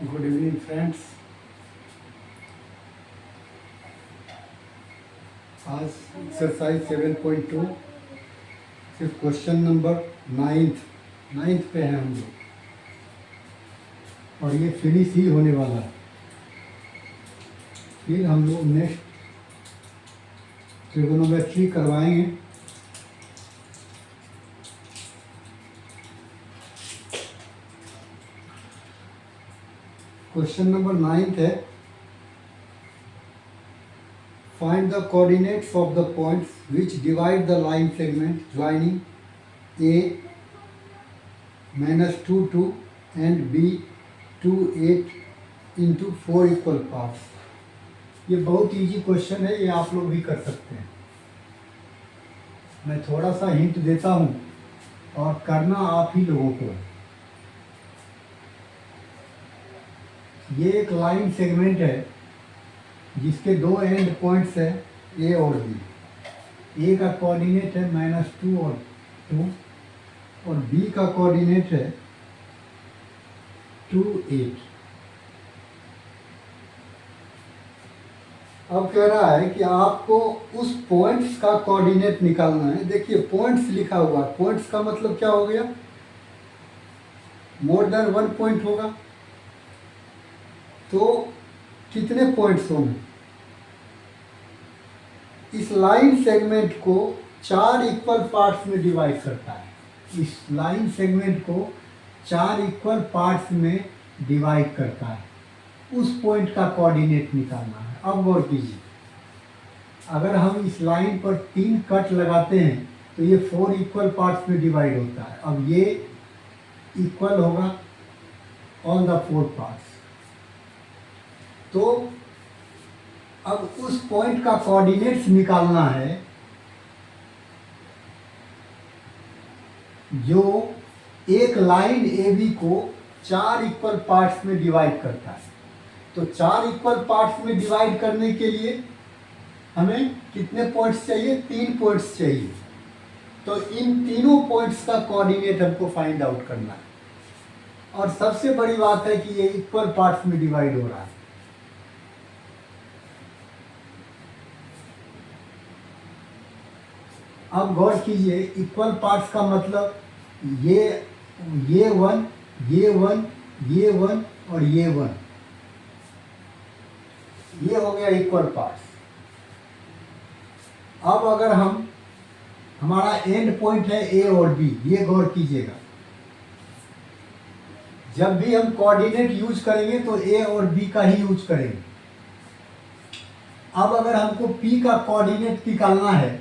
Good evening friends. आज exercise 7.2 सिर्फ question number ninth पे है हम लोग, और ये फिनिश ही होने वाला है। फिर हम लोग नेक्स्ट ट्रिगोनोमेट्री करवाएंगे। क्वेश्चन नंबर 9 है, find the coordinates of the points which divide the line segment joining A -2 2 and B 2 8 into 4 equal parts। ये बहुत इजी क्वेश्चन है, ये आप लोग भी कर सकते हैं। मैं थोड़ा सा हिंट देता हूँ और करना आप ही लोगों को है। ये एक लाइन सेगमेंट है जिसके दो एंड पॉइंट्स है ए और बी। ए का कोऑर्डिनेट है -2 और 2 और बी का कोऑर्डिनेट है 2 8। अब कह रहा है कि आपको उस पॉइंट्स का कोऑर्डिनेट निकालना है। देखिए पॉइंट्स लिखा हुआ है, पॉइंट्स का मतलब क्या हो गया, मोर देन 1 पॉइंट होगा। तो कितने पॉइंट्स होंगे? इस लाइन सेगमेंट को 4 इक्वल पार्ट्स में डिवाइड करता है। इस लाइन सेगमेंट को 4 इक्वल पार्ट्स में डिवाइड करता है। उस पॉइंट का कोऑर्डिनेट निकालना है। अब गौर कीजिए, अगर हम इस लाइन पर 3 कट लगाते हैं तो ये 4 इक्वल पार्ट्स में डिवाइड होता है। अब ये इक्वल होगा ऑल द 4 पार्ट्स। तो अब उस पॉइंट का कोऑर्डिनेट्स निकालना है जो एक लाइन ए बी को 4 इक्वल पार्ट्स में डिवाइड करता है। तो 4 इक्वल पार्ट्स में डिवाइड करने के लिए हमें कितने पॉइंट्स चाहिए? 3 पॉइंट्स चाहिए। तो इन तीनों पॉइंट्स का कोऑर्डिनेट हमको फाइंड आउट करना है। और सबसे बड़ी बात है कि ये इक्वल पार्ट्स में डिवाइड हो रहा है। अब गौर कीजिए, इक्वल पार्ट्स का मतलब ये 1 ये 1 ये 1 और ये 1, ये हो गया इक्वल पार्ट्स। अब अगर हमारा एंड पॉइंट है ए और बी, ये गौर कीजिएगा, जब भी हम कोऑर्डिनेट यूज करेंगे तो ए और बी का ही यूज करेंगे। अब अगर हमको पी का कोऑर्डिनेट निकालना है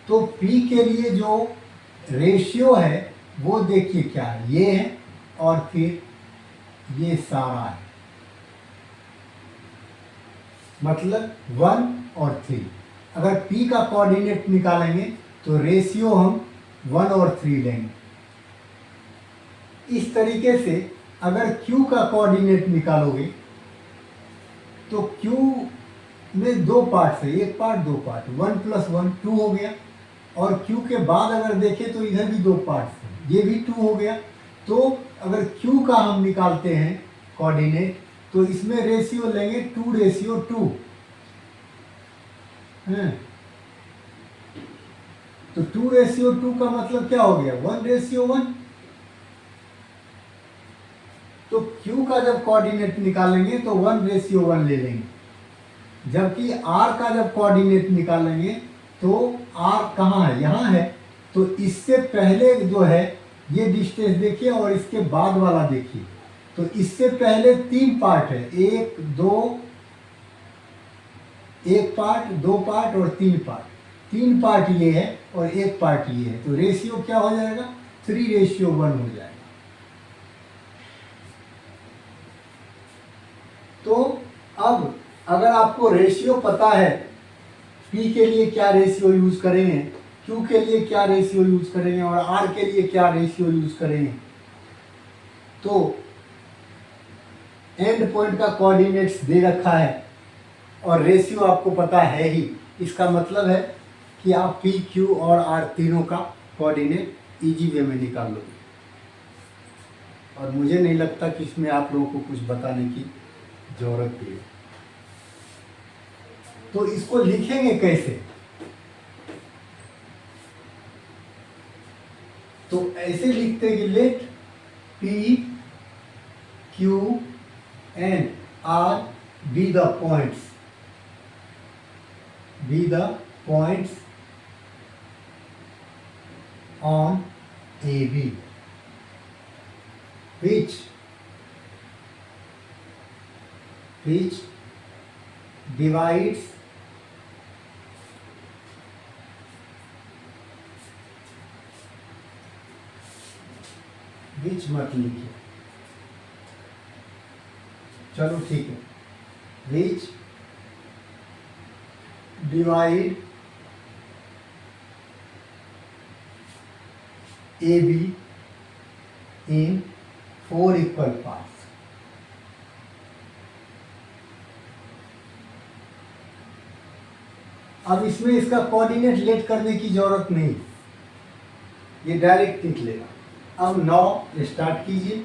तो P के लिए जो रेशियो है वो देखिए क्या है, ये है और फिर ये सारा है, मतलब 1 और 3। अगर P का कोऑर्डिनेट निकालेंगे तो रेशियो हम 1 और 3 लेंगे। इस तरीके से अगर Q का कोऑर्डिनेट निकालोगे तो Q में 2 पार्ट्स है, एक पार्ट 2 पार्ट, 1 + 1 2 हो गया। और Q के बाद अगर देखें तो इधर भी 2 पार्ट्स हैं, ये भी 2 हो गया। तो अगर Q का हम निकालते हैं कोऑर्डिनेट तो इसमें रेशियो लेंगे 2:2 है। तो 2:2 का मतलब क्या हो गया, 1:1। तो Q का जब कोऑर्डिनेट निकालेंगे तो 1:1 ले लेंगे। जबकि R का जब कोऑर्डिनेट निकालेंगे तो R कहाँ है, यहाँ है। तो इससे पहले जो है ये डिस्टेंस देखिए और इसके बाद वाला देखिए। तो इससे पहले 3 पार्ट है, 1 2 1 पार्ट, 2 पार्ट और 3 पार्ट। 3 पार्ट ये है और 1 पार्ट ये है। तो रेशियो क्या हो जाएगा, 3:1 हो जाएगा। तो अब अगर आपको रेशियो पता है, P के लिए क्या रेशियो यूज करेंगे, Q के लिए क्या रेशियो यूज करेंगे और R के लिए क्या रेशियो यूज करेंगे, तो एंड पॉइंट का कोऑर्डिनेट्स दे रखा है और रेशियो आपको पता है ही। इसका मतलब है कि आप P, Q और R तीनों का कोऑर्डिनेट इजी वे में निकाल लोगे। और मुझे नहीं लगता कि इसमें आप लोगों को कुछ बताने की जरूरत भी है। तो इसको लिखेंगे कैसे? तो ऐसे लिखते कि let P Q and R be the points on AB which divides which मत लिखिए, चलो ठीक है, which divide AB in 4 equal parts. अब इसमें इसका कोऑर्डिनेट लेट करने की जरूरत नहीं, ये डायरेक्ट लिख लेगा। अब 9 स्टार्ट कीजिए।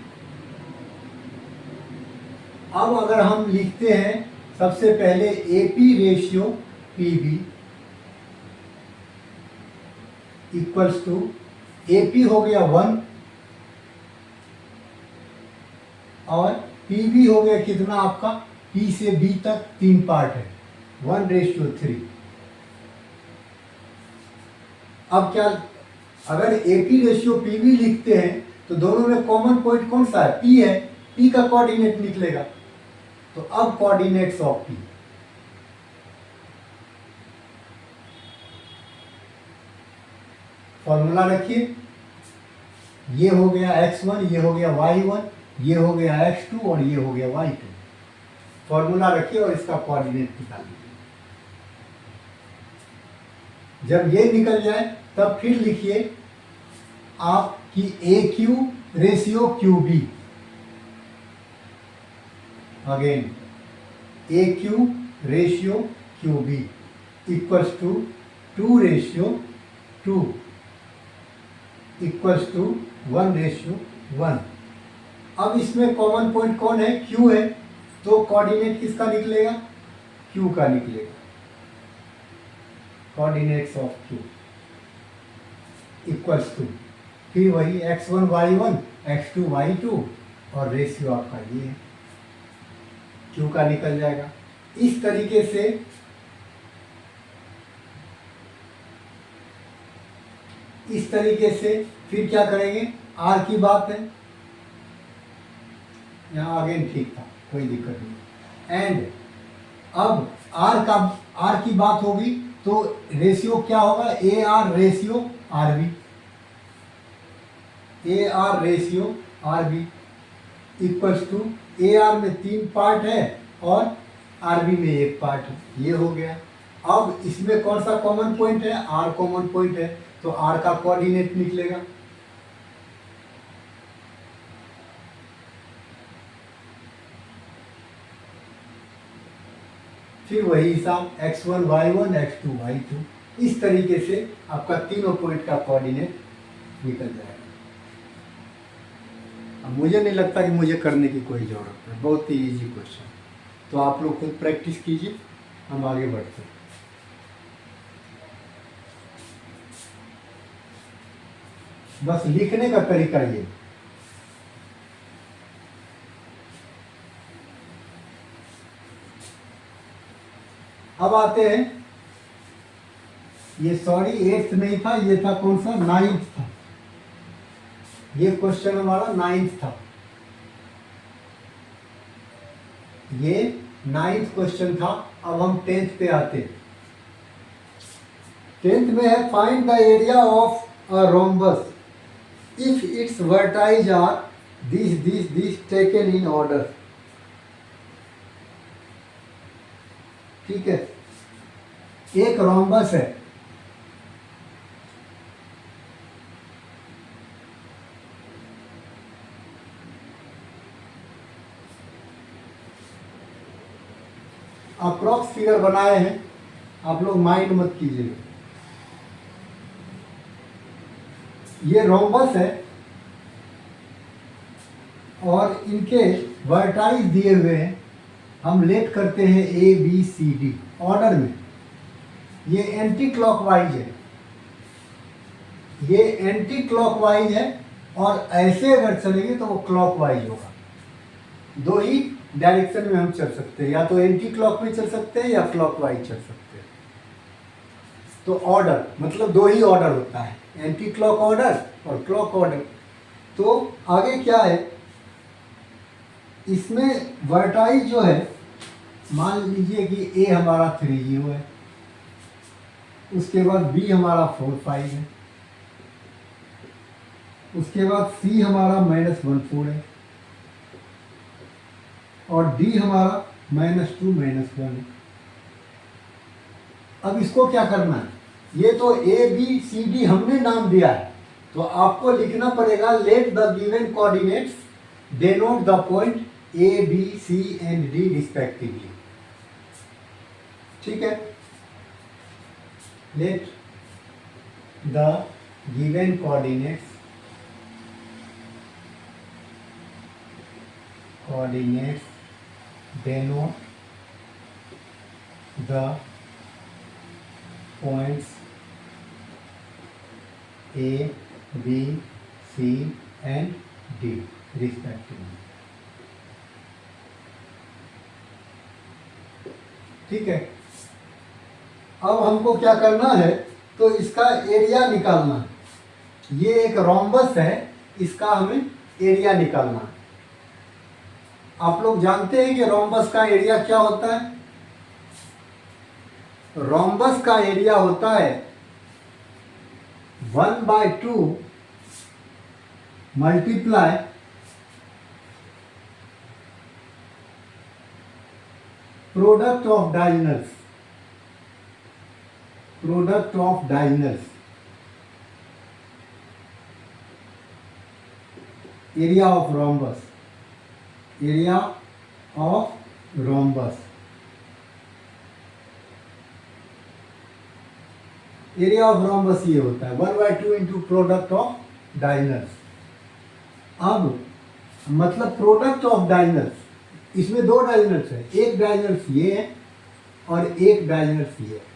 अब अगर हम लिखते हैं सबसे पहले AP ratio PB equals to AP हो गया 1 और PB हो गया कितना आपका, P से B तक 3 पार्ट है, 1:3। अब क्या, अगर AP रेशियो PB लिखते हैं तो दोनों में कॉमन पॉइंट कौन सा है? P है, P का कोऑर्डिनेट निकलेगा। तो अब कोऑर्डिनेट्स ऑफ P, फॉर्मूला रखिए, ये हो गया x1, ये हो गया y1, ये हो गया x2 और ये हो गया y2। फॉर्मूला रखिए और इसका कोऑर्डिनेट निकालिए। जब ये निकल जाए तब फिर लिखिए आप कि AQ ratio QB, again AQ ratio QB equals to 2:2 equals to 1:1। अब इसमें कॉमन पॉइंट कौन है? Q है, तो कोऑर्डिनेट किसका निकलेगा? Q का निकलेगा। Coordinates of Q equals to फिर वही x1 y1 x2 y2 और रेशियो आपका ये है, Q का निकल जाएगा। इस तरीके से फिर क्या करेंगे? R की बात है, यहाँ अगेन ठीक था, कोई दिक्कत नहीं। एंड अब R की बात होगी तो रेशियो क्या होगा? AR ratio RB, AR ratio RB equals to AR में 3 पार्ट है और RB में 1 पार्ट है, ये हो गया। अब इसमें कौन सा कॉमन पॉइंट है? R कॉमन पॉइंट है, तो R का कोऑर्डिनेट निकलेगा। फिर वही हिसाब x1 y1 x2 y2, इस तरीके से आपका तीनों पॉइंट का कोऑर्डिनेट निकल जाएगा। अब मुझे नहीं लगता कि मुझे करने की कोई ज़रूरत है, बहुत ही इजी क्वेश्चन। तो आप लोग खुद प्रैक्टिस कीजिए, हम आगे बढ़ते हैं। बस लिखने का तरीका ये, अब आते हैं, ये सॉरी 8th नहीं था, ये था कौन सा? 9th था। ये क्वेश्चन हमारा 9th था, ये 9th क्वेश्चन था। अब हम 10th पे आते हैं। 10th में है find the area of a rhombus if its vertices are this taken in order. ठीक है, एक रोम्बस है, अप्रॉक्स फिगर बनाए हैं, आप लोग माइंड मत कीजिएगा। ये रोम्बस है, और इनके वर्टाइज दिए हुए हैं, हम लेट करते हैं A B C D order में। ये एंटी क्लॉकवाइज है, ये एंटी क्लॉकवाइज है, और ऐसे अगर चलेंगे तो वो क्लॉकवाइज होगा। दो ही डायरेक्शन में हम चल सकते हैं, या तो एंटी क्लॉक में चल सकते हैं या क्लॉकवाइज चल सकते हैं। तो ऑर्डर मतलब दो ही ऑर्डर होता है, एंटी क्लॉक ऑर्डर और क्लॉक ऑर्डर। तो आगे क्या है, इसमें वर्टाइज जो है, मान लीजिए कि ए हमारा 30 है, उसके बाद बी हमारा 45 है, उसके बाद सी हमारा -14 है, और डी हमारा -2 -1 है। अब इसको क्या करना है, ये तो ए बी सी डी हमने नाम दिया है, तो आपको लिखना पड़ेगा let the given coordinates denote the point A B C and D respectively. ठीक है, let the given coordinates denote the points A, B, C and D respectively। ठीक है, अब हमको क्या करना है, तो इसका एरिया निकालना है। ये एक रोम्बस है, इसका हमें एरिया निकालना है। आप लोग जानते हैं कि रोम्बस का एरिया क्या होता है। रोम्बस का एरिया होता है 1/2 multiply product of diagonals, area of rhombus, area of rhombus, area of rhombus ये होता है 1/2 इंटू प्रोडक्ट ऑफ डायगोनल्स। अब मतलब प्रोडक्ट ऑफ डायगोनल्स, इसमें दो डायगोनल्स है, एक डायगोनल्स ये है और एक डायगोनल्स ये है।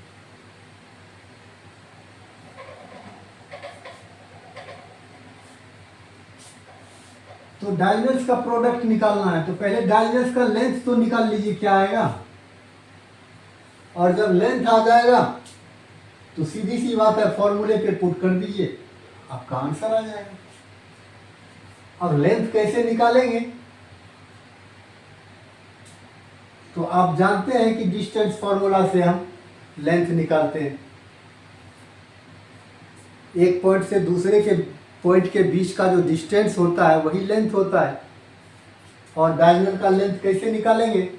तो डायगोनल्स का प्रोडक्ट निकालना है, तो पहले डायगोनल्स का लेंथ तो निकाल लीजिए क्या आएगा, और जब लेंथ आ जाएगा तो सीधी सी बात है, फॉर्मूले पे पुट कर दीजिए, आपका आंसर आ जाएगा। अब लेंथ कैसे निकालेंगे, तो आप जानते हैं कि डिस्टेंस फॉर्मूला से हम लेंथ निकालते हैं। एक पॉइंट से दूसरे के पॉइंट के बीच का जो डिस्टेंस होता है वही लेंथ होता है। और डायगोनल का लेंथ कैसे निकालेंगे,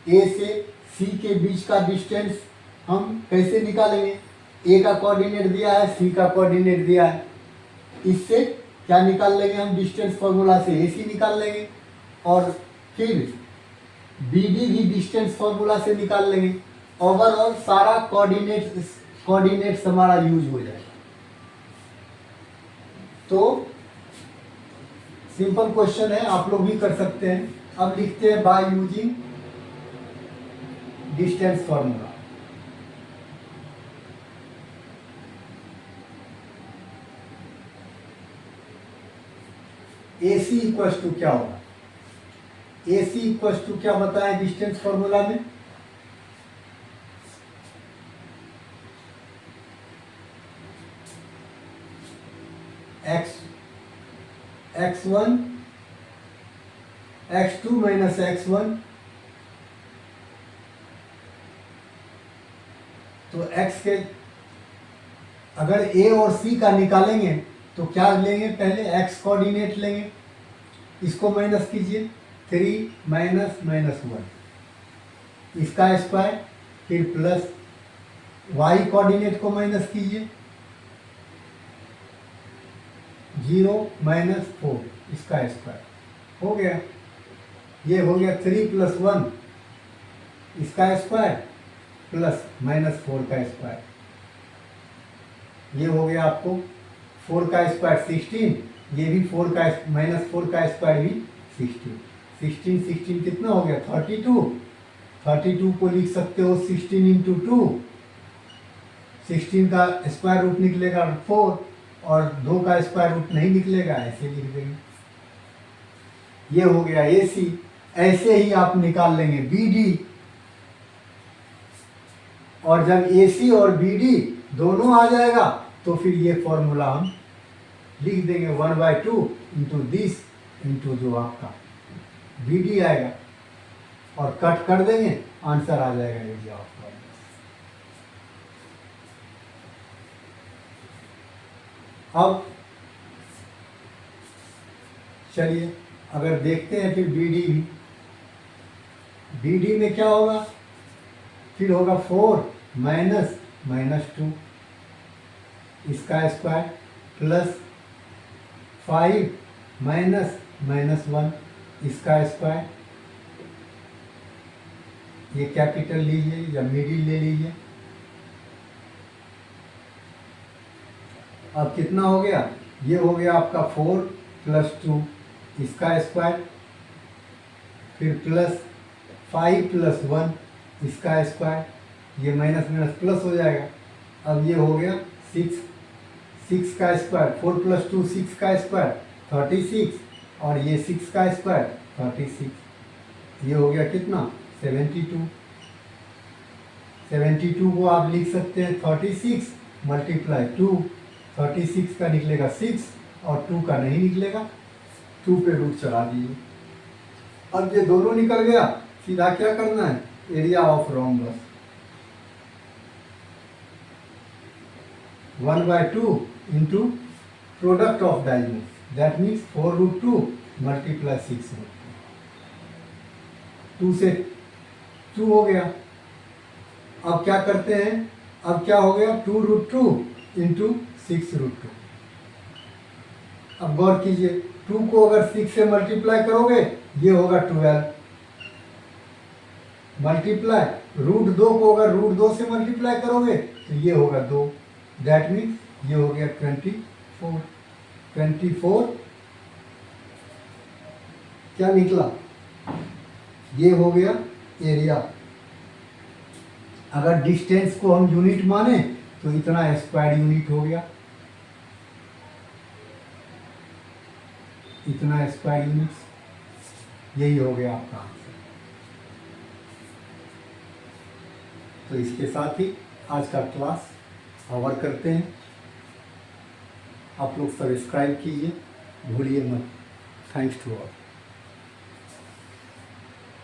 ए से सी के बीच का डिस्टेंस हम कैसे निकालेंगे, ए का कोऑर्डिनेट दिया है, सी का कोऑर्डिनेट दिया है, इससे क्या निकाल लेंगे हम, डिस्टेंस फॉर्मूला से ए सी निकाल लेंगे, और फिर बी डी भी डिस्टेंस फॉर्मूला से निकाल लेंगे। ओवरऑल सारा कोऑर्डिनेट्स हमारा यूज हो जाएगा। तो सिंपल क्वेश्चन है, आप लोग भी कर सकते हैं। अब लिखते हैं by using distance formula. AC equals to क्या होगा, AC इक्वल्स टू क्या बताएं डिस्टेंस फॉर्मूला में, x1 x2 माइनस x1, तो x के अगर A और C का निकालेंगे तो क्या लेंगे, पहले x कोऑर्डिनेट लेंगे, इसको माइनस कीजिए, 3 माइनस -1, इसका स्क्वायर, फिर प्लस y कोऑर्डिनेट को माइनस कीजिए, 0 माइनस 4, इसका स्क्वायर हो गया। ये हो गया 3 + 1, इसका स्क्वायर प्लस -4 का स्क्वायर। ये हो गया आपको 4 का स्क्वायर 16, ये भी 4 का -4 का स्क्वायर भी 16 16 16 कितना हो गया 32 32 को लिख सकते हो 16 इंटू 2 16 का स्क्वायर रूट निकलेगा 4 और 2 का स्क्वायर रूट नहीं निकलेगा, ऐसे लिख देंगे। ये हो गया AC। ऐसे ही आप निकाल लेंगे BD, और जब AC और BD दोनों आ जाएगा तो फिर ये फॉर्मूला हम लिख देंगे 1/2 इंटू दिस इंटू जो आपका BD आएगा, और कट कर देंगे, आंसर आ जाएगा एरिया ऑफ ट्रायंगल। अब चलिए अगर देखते हैं फिर BD में क्या होगा, फिर होगा 4 माइनस -2 इसका स्क्वायर प्लस 5 माइनस -1 इसका स्क्वायर। ये कैपिटल लीजिए या मिडिल ले लीजिए। अब कितना हो गया, ये हो गया आपका 4 प्लस 2 इसका स्क्वायर, फिर प्लस 5 प्लस 1 इसका स्क्वायर, ये माइनस माइनस प्लस हो जाएगा। अब ये हो गया 6 का स्क्वायर, 4 प्लस 2 6 का स्क्वायर 36, और ये 6 का स्क्वायर 36, ये हो गया कितना 72। 72 को आप लिख सकते हैं 36 मल्टीप्लाई 2, 36 का निकलेगा 6 और 2 का नहीं निकलेगा, 2 पे रूट चढ़ा दीजिए। अब ये दोनों निकल गया, सीधा क्या करना है, area of rhombus 1/2 into product of diagonals, that means 4√2 multiply 6√2, 2 से 2 हो गया। अब क्या करते हैं, अब क्या हो गया 2√2 इंटू 6√2। अब गौर कीजिए, 2 को अगर 6 से मल्टीप्लाई करोगे ये होगा 12, मल्टीप्लाई √2 को अगर √2 से मल्टीप्लाई करोगे तो ये होगा 2, दैट मीन्स ये हो गया 24। 24 क्या निकला, ये हो गया एरिया। अगर डिस्टेंस को हम यूनिट माने तो इतना स्क्वायर यूनिट हो गया, इतना स्क्वायर यूनिट्स, यही हो गया आपका आंसर। तो इसके साथ ही आज का क्लास ओवर करते हैं। आप लोग सब्सक्राइब कीजिए, भूलिए मत। Thanks to all.